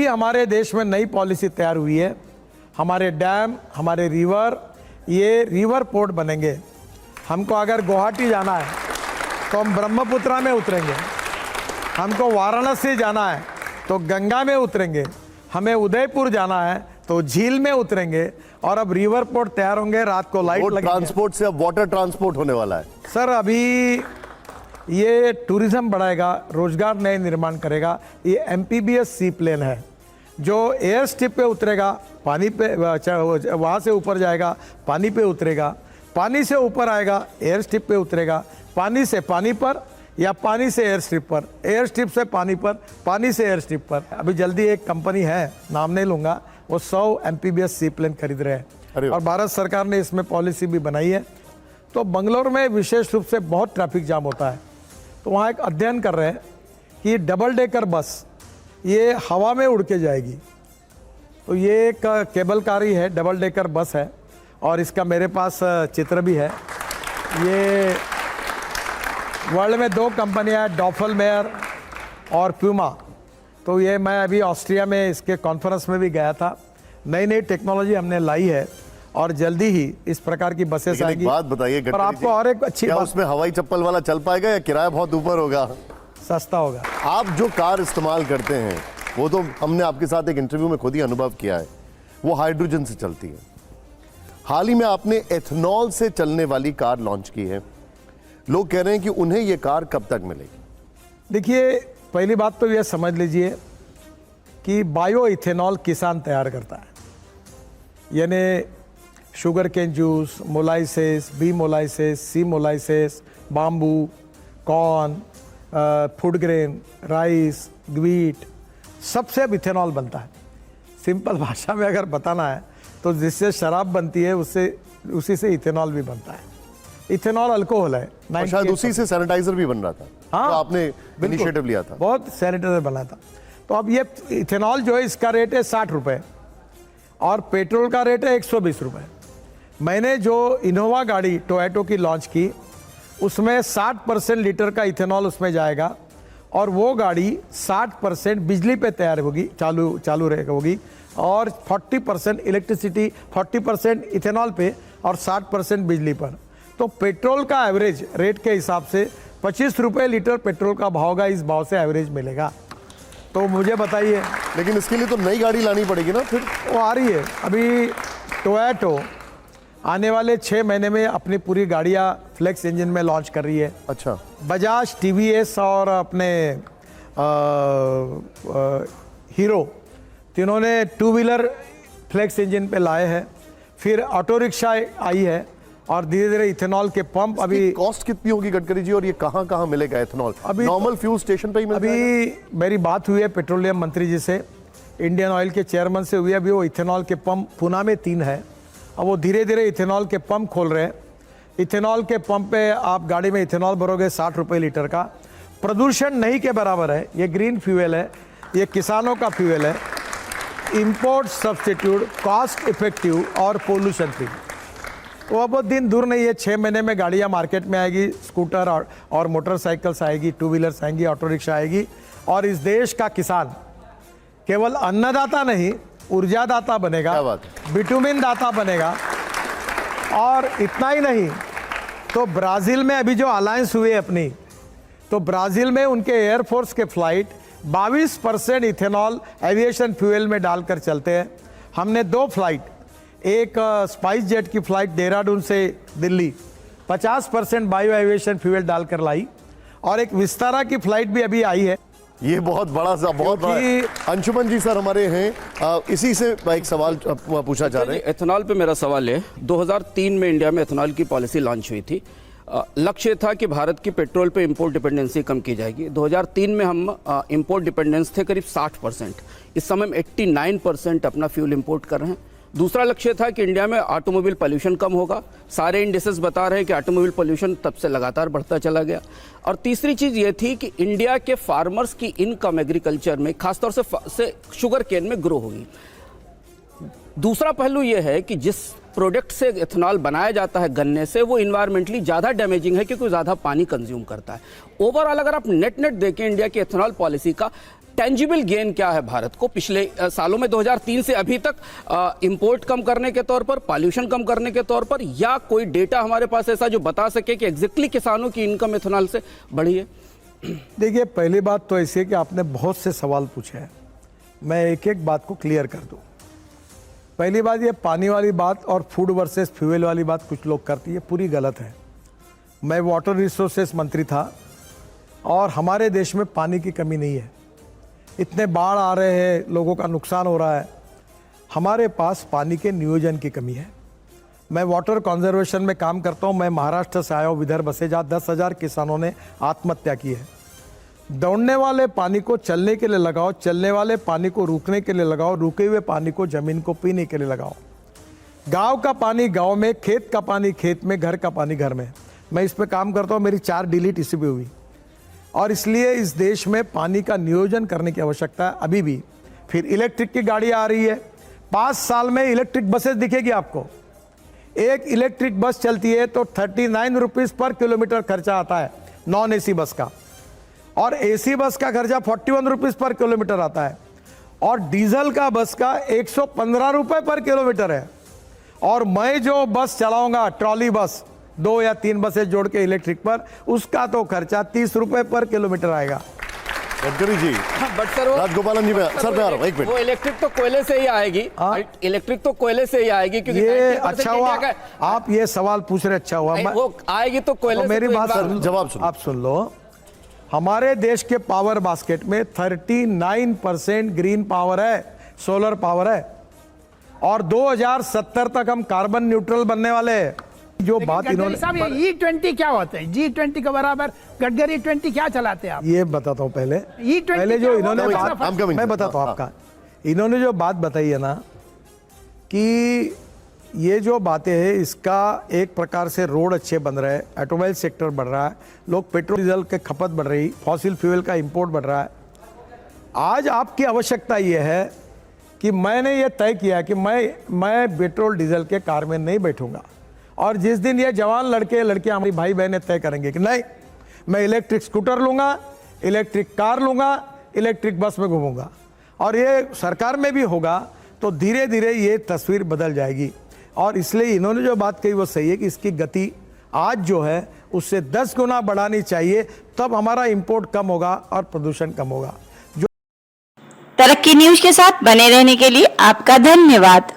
अभी हमारे देश में नई पॉलिसी तैयार हुई है। हमारे डैम, हमारे रिवर, ये रिवर पोर्ट बनेंगे। हमको अगर गुवाहाटी जाना है तो हम ब्रह्मपुत्रा में उतरेंगे, हमको वाराणसी जाना है तो गंगा में उतरेंगे, हमें उदयपुर जाना है तो झील में उतरेंगे, और अब रिवर पोर्ट तैयार होंगे, रात को लाइट लगेगी। ट्रांसपोर्ट से अब वाटर ट्रांसपोर्ट होने वाला है। सर अभी ये टूरिज्म बढ़ाएगा, रोजगार नए निर्माण करेगा। ये एमपीबीएस सी प्लेन है जो एयर स्ट्रिप पे उतरेगा, पानी पे, वहाँ से ऊपर जाएगा, पानी पे उतरेगा, पानी से ऊपर आएगा, एयर स्ट्रिप पे उतरेगा, पानी से पानी पर या पानी से एयर स्ट्रिप पर, एयर स्ट्रिप से पानी पर, पानी से एयर स्ट्रिप पर। अभी जल्दी एक कंपनी है, नाम नहीं लूँगा, वो 100 एमपीबीएस सी प्लेन खरीद रहे हैं और भारत सरकार ने इसमें पॉलिसी भी बनाई है। तो बंगलोर में विशेष रूप से बहुत ट्रैफिक जाम होता है, तो वहाँ एक अध्ययन कर रहे हैं कि डबल डेकर बस ये हवा में उड़ के जाएगी। तो ये एक केबल कारी है, डबल डेकर बस है, और इसका मेरे पास चित्र भी है। ये वर्ल्ड में 2 कंपनियां हैं, डॉफलमेयर और प्यूमा। तो ये मैं अभी ऑस्ट्रिया में इसके कॉन्फ्रेंस में भी गया था। नई नई टेक्नोलॉजी हमने लाई है और जल्दी ही इस प्रकार की बसेस आएगी। बात बताइए और आपको और एक अच्छी बात, उसमें हवाई चप्पल वाला चल पाएगा या किराया बहुत ऊपर होगा? सस्ता होगा। आप जो कार इस्तेमाल करते हैं वो तो हमने आपके साथ एक इंटरव्यू में खुद ही अनुभव किया है, वो हाइड्रोजन से चलती है। हाल ही में आपने एथनॉल से चलने वाली कार लॉन्च की है। लोग कह रहे हैं कि उन्हें ये कार कब तक मिलेगी? देखिए, पहली बात तो यह समझ लीजिए कि बायो इथेनॉल किसान तैयार करता है, यानी sugar cane juice, molasses, B molasses, C molasses, bamboo, corn, food grain, rice, wheat, सबसे अब इथेनॉल बनता है। सिंपल भाषा में अगर बताना है तो जिससे शराब बनती है उससे उसी से इथेनॉल भी बनता है। इथेनॉल अल्कोहल है, शायद उसी से सैनिटाइजर भी बन रहा था। हाँ, तो आपने इनिशिएटिव लिया था, बहुत सैनिटाइजर बना था। तो अब ये इथेनॉल जो है इसका रेट है 60 रुपये और पेट्रोल का रेट है 120 रुपये। मैंने जो इनोवा गाड़ी टोयोटो की लॉन्च की उसमें 60% लीटर का इथेनॉल उसमें जाएगा और वो गाड़ी 60% बिजली पे तैयार होगी, चालू होगी, और 40% इलेक्ट्रिसिटी, 40% इथेनॉल पे और 60% बिजली पर। तो पेट्रोल का एवरेज रेट के हिसाब से 25 रुपये लीटर पेट्रोल का भाव होगा, इस भाव से एवरेज मिलेगा। तो मुझे बताइए, लेकिन इसके लिए तो नई गाड़ी लानी पड़ेगी ना? फिर वो आ रही है। अभी टोयोटो आने वाले 6 महीने में अपनी पूरी गाड़ियाँ फ्लेक्स इंजन में लॉन्च कर रही है। अच्छा। बजाज, टीवीएस और अपने हीरो, तीनों ने 2 व्हीलर फ्लेक्स इंजन पे लाए हैं। फिर ऑटो रिक्शा आई है और धीरे धीरे इथेनॉल के पंप। अभी कॉस्ट कितनी होगी गडकरी जी, और ये कहाँ कहाँ मिलेगा इथेनॉल? अभी नॉर्मल फ्यूल स्टेशन पे ही मिल जाएगा? अभी मेरी बात हुई है पेट्रोलियम मंत्री जी से, इंडियन ऑयल के चेयरमैन से हुई है। अभी वो इथेनॉल के पंप पूना में 3 है, अब वो धीरे धीरे इथेनॉल के पंप खोल रहे हैं। इथेनॉल के पंप पे आप गाड़ी में इथेनॉल भरोगे 60 रुपये लीटर का। प्रदूषण नहीं के बराबर है, ये ग्रीन फ्यूल है, ये किसानों का फ्यूल है, इंपोर्ट सब्सटीट्यूट, कॉस्ट इफेक्टिव और पोल्यूशन फ्री। तो अब वो दिन दूर नहीं है, 6 महीने में गाड़ियाँ मार्केट में आएगी, स्कूटर और मोटरसाइकिल्स आएगी, 2 व्हीलर्स आएंगी, ऑटो रिक्शा आएगी, और इस देश का किसान केवल अन्नदाता नहीं ऊर्जादाता बनेगा, विटामिन दाता बनेगा। और इतना ही नहीं, तो ब्राज़ील में अभी जो अलायंस हुई है अपनी, तो ब्राज़ील में उनके एयरफोर्स के फ्लाइट 22% इथेनॉल एविएशन फ्यूल में डालकर चलते हैं। हमने 2 फ्लाइट, एक स्पाइस जेट की फ्लाइट देहरादून से दिल्ली 50% बायो एविएशन फ्यूल डालकर लाई, और एक विस्तारा की फ्लाइट भी अभी आई है। ये बहुत बड़ा बड़ा। अंशुमन जी सर हमारे हैं, इसी से एक सवाल पूछा जा रहा है। एथेनॉल पे मेरा सवाल है, 2003 में इंडिया में एथेनॉल की पॉलिसी लॉन्च हुई थी। लक्ष्य था कि भारत की पेट्रोल पे इंपोर्ट डिपेंडेंसी कम की जाएगी। 2003 में हम इंपोर्ट डिपेंडेंस थे करीब 60%, इस समय हम 89% अपना फ्यूल इंपोर्ट कर रहे हैं। दूसरा लक्ष्य था कि इंडिया में ऑटोमोबाइल पोल्यूशन कम होगा। सारे इंडेसेस बता रहे हैं कि ऑटोमोबाइल पोल्यूशन तब से लगातार बढ़ता चला गया। और तीसरी चीज़ ये थी कि इंडिया के फार्मर्स की इनकम एग्रीकल्चर में खासतौर से शुगर केन में ग्रो होगी। दूसरा पहलू ये है कि जिस प्रोडक्ट से एथेनॉल बनाया जाता है गन्ने से, वो इन्वायरमेंटली ज़्यादा डैमेजिंग है क्योंकि ज़्यादा पानी कंज्यूम करता है। ओवरऑल अगर आप नेट देखें इंडिया की एथेनॉल पॉलिसी का, टेंजिबल गेन क्या है भारत को पिछले सालों में 2003 से अभी तक, इंपोर्ट कम करने के तौर पर, पॉल्यूशन कम करने के तौर पर, या कोई डेटा हमारे पास ऐसा जो बता सके कि एग्जैक्टली किसानों की इनकम इथेनॉल से बढ़ी है? देखिए, पहली बात तो ऐसी है कि आपने बहुत से सवाल पूछे हैं, मैं एक एक बात को क्लियर कर दूं। पहली बात, ये पानी वाली बात और फूड वर्सेस फ्यूल वाली बात कुछ लोग करती है, पूरी गलत है। मैं वाटर रिसोर्सेस मंत्री था और हमारे देश में पानी की कमी नहीं है। इतने बाढ़ आ रहे हैं, लोगों का नुकसान हो रहा है, हमारे पास पानी के नियोजन की कमी है। मैं वाटर कंजर्वेशन में काम करता हूं। मैं महाराष्ट्र से आया हूं, विदर्भ से, जहाँ 10,000 किसानों ने आत्महत्या की है। दौड़ने वाले पानी को चलने के लिए लगाओ, चलने वाले पानी को रुकने के लिए लगाओ, रुके हुए पानी को जमीन को पीने के लिए लगाओ। गांव का पानी गांव में, खेत का पानी खेत में, घर का पानी घर में। मैं इस पे काम करता हूं, मेरी 4 डिलीट इसी पे हुई। और इसलिए इस देश में पानी का नियोजन करने की आवश्यकता है अभी भी। फिर इलेक्ट्रिक की गाड़ी आ रही है, 5 साल में इलेक्ट्रिक बसेस दिखेगी आपको। एक इलेक्ट्रिक बस चलती है तो 39 रुपीज़ पर किलोमीटर खर्चा आता है नॉन एसी बस का, और एसी बस का खर्चा 41 रुपीज़ पर किलोमीटर आता है, और डीजल का बस का 115 रुपये पर किलोमीटर है। और मैं जो बस चलाऊंगा, ट्रॉली बस, 2 या 3 बसें जोड़ के इलेक्ट्रिक पर, उसका तो खर्चा 30 रुपये पर किलोमीटर आएगा। गडकरी जी, बट सर वो राजगोपालन जी, सर मैं आ रहा हूं, एक मिनट। वो इलेक्ट्रिक तो कोयले से ही आएगी, इलेक्ट्रिक तो कोयले से ही आएगी, क्योंकि ये 90% अच्छा हुआ इंडिया का आप ये सवाल पूछ रहे, अच्छा हुआ। वो आएगी तो कोयले से। मेरी तो बात एक बार- सुन, जवाब सुनो। आप सुन लो। हमारे देश के पावर बास्केट में 39% ग्रीन पावर है, सोलर पावर है, और 2070 तक हम कार्बन न्यूट्रल बनने वाले हैं। जो बात इन्होंने, साहब, ये E20 क्या होता है? G20 के बराबर गडकरी 20 क्या चलाते हैं आप? ये बताता हूं पहले। E20 पहले जो क्या इन्होंने होता है? बात, मैं बताता हूं आपका, इन्होंने जो बात बताई है ना, कि ये जो बातें हैं, इसका एक प्रकार से रोड अच्छे बन रहे हैं, ऑटोमोबाइल सेक्टर बढ़ रहा है, लोग पेट्रोल डीजल के खपत बढ़ रही, फॉसिल फ्यूल का इंपोर्ट बढ़ रहा है। आज आपकी आवश्यकता ये है कि मैंने ये तय किया कि मैं पेट्रोल डीजल के कार में नहीं बैठूंगा, और जिस दिन ये जवान लड़के लड़कियां, हमारी भाई बहनें तय करेंगे कि नहीं, मैं इलेक्ट्रिक स्कूटर लूंगा, इलेक्ट्रिक कार लूंगा, इलेक्ट्रिक बस में घूमूंगा, और ये सरकार में भी होगा, तो धीरे धीरे ये तस्वीर बदल जाएगी। और इसलिए इन्होंने जो बात कही वो सही है कि इसकी गति आज जो है उससे 10 गुना बढ़ानी चाहिए, तब हमारा इंपोर्ट कम होगा और प्रदूषण कम होगा। तरक्की न्यूज के साथ बने रहने के लिए आपका धन्यवाद।